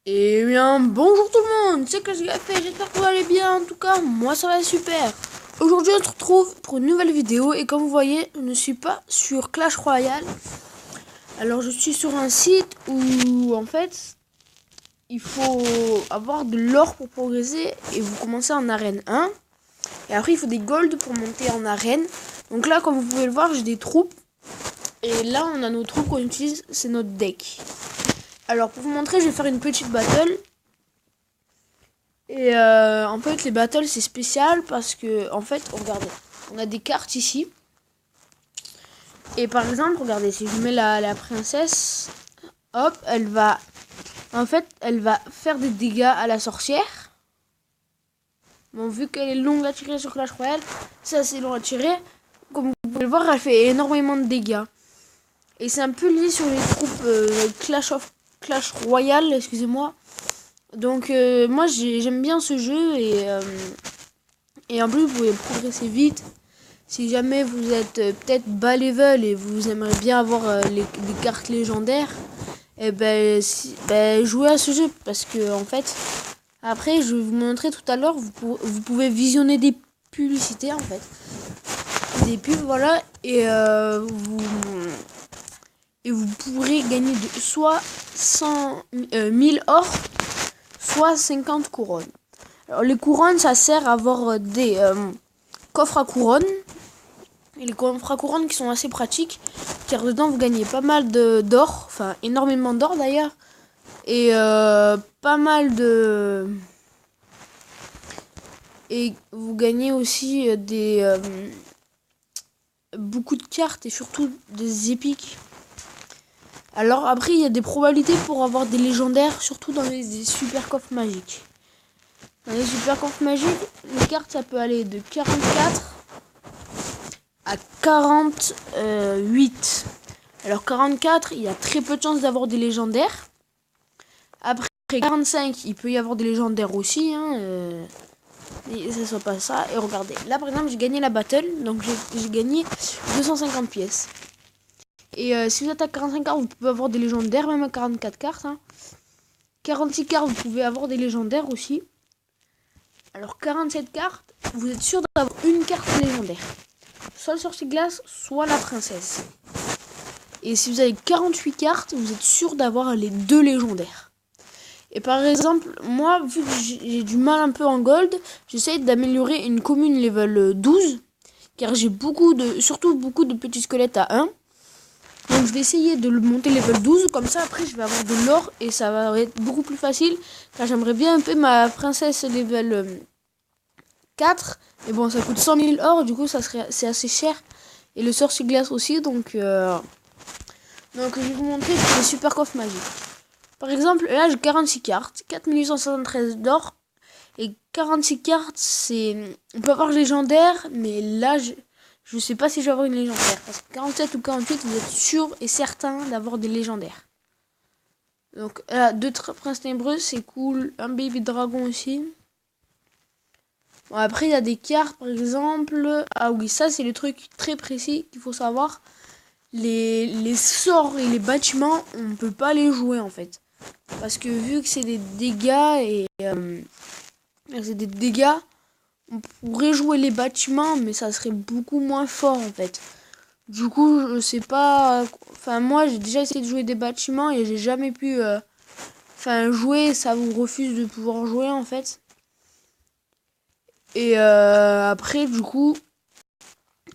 Eh bien, bonjour tout le monde, c'est Clash Café, j'espère que vous allez bien, en tout cas, moi ça va super. Aujourd'hui on se retrouve pour une nouvelle vidéo et comme vous voyez, je ne suis pas sur Clash Royale. Alors je suis sur un site où en fait, il faut avoir de l'or pour progresser et vous commencez en arène 1. Et après il faut des golds pour monter en arène. Donc là comme vous pouvez le voir, j'ai des troupes. Et là on a nos troupes qu'on utilise, c'est notre deck. Alors pour vous montrer, je vais faire une petite battle. Et en fait, les battles, c'est spécial parce que, en fait, regardez, on a des cartes ici. Et par exemple, regardez, si je mets la princesse, hop, elle va faire des dégâts à la sorcière. Bon, vu qu'elle est longue à tirer sur Clash Royale, c'est assez long à tirer. Comme vous pouvez le voir, elle fait énormément de dégâts. Et c'est un peu lié sur les troupes Clash Royale, excusez-moi. Donc, moi, j'aime bien ce jeu et en plus, vous pouvez progresser vite. Si jamais vous êtes peut-être bas level et vous aimeriez bien avoir des cartes légendaires, et jouez à ce jeu. Parce que en fait, après, je vais vous montrer tout à l'heure, vous pouvez visionner des publicités en fait. Des pubs, voilà. Et vous pourrez gagner soit 1000 or, soit 50 couronnes. Alors, les couronnes, ça sert à avoir des coffres à couronnes. Et les coffres à couronnes qui sont assez pratiques, car dedans vous gagnez pas mal d'or, enfin énormément d'or d'ailleurs, et pas mal de... Et vous gagnez aussi beaucoup de cartes et surtout des épiques. Alors après il y a des probabilités pour avoir des légendaires, surtout dans les super coffres magiques. Dans les super coffres magiques, les cartes ça peut aller de 44 à 48. Alors 44, il y a très peu de chances d'avoir des légendaires. Après 45, il peut y avoir des légendaires aussi. Et ça soit pas ça. Et regardez, là par exemple, j'ai gagné la battle. Donc j'ai gagné 250 pièces. Et si vous êtes à 45 cartes, vous pouvez avoir des légendaires, même à 44 cartes. 46 cartes, vous pouvez avoir des légendaires aussi. Alors 47 cartes, vous êtes sûr d'avoir une carte légendaire. Soit le sorcier glace, soit la princesse. Et si vous avez 48 cartes, vous êtes sûr d'avoir les deux légendaires. Et par exemple, moi, vu que j'ai du mal un peu en gold, j'essaye d'améliorer une commune level 12. Car j'ai surtout beaucoup de petits squelettes à 1. Donc je vais essayer de le monter level 12. Comme ça, après, je vais avoir de l'or et ça va être beaucoup plus facile. Car j'aimerais bien un peu ma princesse level 4. Mais bon, ça coûte 100 000 or. Du coup, c'est assez cher. Et le sorcier glace aussi. Donc je vais vous montrer les super coffres magiques. Par exemple, là j'ai 46 cartes, 4873 d'or. Et 46 cartes, c'est... On peut avoir légendaire, mais là je sais pas si je vais avoir une légendaire. Parce que 47 ou 48, vous êtes sûr et certain d'avoir des légendaires. Donc là, 2 princes ténébreux, c'est cool. Un baby dragon aussi. Bon, après, il y a des cartes, par exemple. Ah oui, ça c'est le truc très précis qu'il faut savoir. Les sorts et les bâtiments, on ne peut pas les jouer en fait. Parce que vu que c'est des dégâts on pourrait jouer les bâtiments, mais ça serait beaucoup moins fort en fait. Du coup, je sais pas. Enfin, moi j'ai déjà essayé de jouer des bâtiments et j'ai jamais pu jouer, ça vous refuse de pouvoir jouer en fait. Et après, du coup,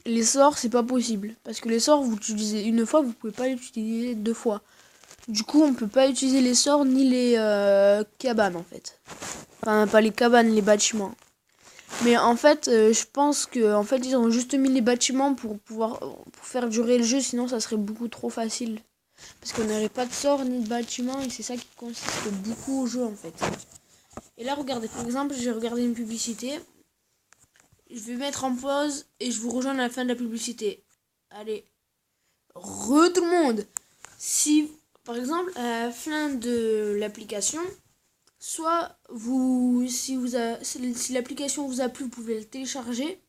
les sorts, c'est pas possible. Parce que les sorts, vous l'utilisez une fois, vous pouvez pas l'utiliser deux fois. Du coup, on peut pas utiliser les sorts ni les cabanes en fait. Enfin, pas les cabanes, les bâtiments. Mais en fait, je pense que en fait, ils ont juste mis les bâtiments pour faire durer le jeu, sinon ça serait beaucoup trop facile. Parce qu'on n'aurait pas de sorts ni de bâtiments et c'est ça qui consiste beaucoup au jeu en fait. Et là, regardez, par exemple, j'ai regardé une publicité. Je vais mettre en pause et je vous rejoins à la fin de la publicité. Allez, tout le monde. Si, par exemple, à la fin de l'application, soit si l'application vous a plu, vous pouvez le télécharger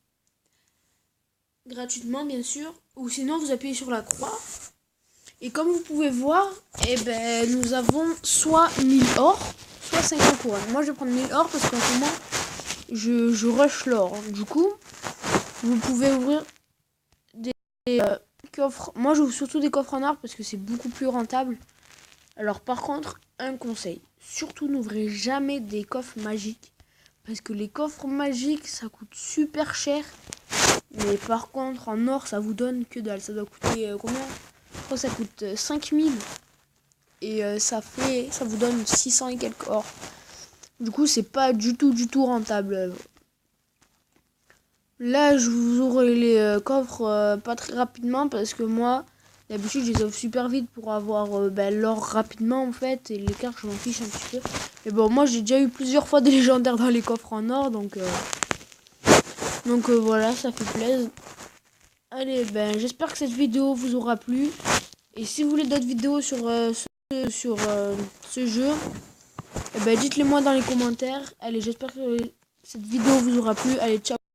gratuitement, bien sûr. Ou sinon, vous appuyez sur la croix. Et comme vous pouvez voir, nous avons soit 1000 or, soit 50 couronnes. Moi je vais prendre 1000 or parce qu'en ce moment je rush l'or. Du coup, vous pouvez ouvrir des coffres. Moi j'ouvre surtout des coffres en or parce que c'est beaucoup plus rentable. Alors par contre, un conseil, surtout n'ouvrez jamais des coffres magiques. Parce que les coffres magiques, ça coûte super cher. Mais par contre, en or, ça vous donne que dalle. Ça doit coûter combien? Je crois que ça coûte 5000. Et ça vous donne 600 et quelques or. Du coup, c'est pas du tout rentable. Là, je vous ouvre les coffres pas très rapidement. Parce que moi, d'habitude, je les ouvre super vite pour avoir l'or rapidement en fait. Et les cartes, je m'en fiche un petit peu. Mais bon, moi, j'ai déjà eu plusieurs fois des légendaires dans les coffres en or. Donc voilà, ça fait plaisir. Allez, j'espère que cette vidéo vous aura plu. Et si vous voulez d'autres vidéos sur ce jeu, dites-le moi dans les commentaires. Allez, j'espère que cette vidéo vous aura plu. Allez, ciao.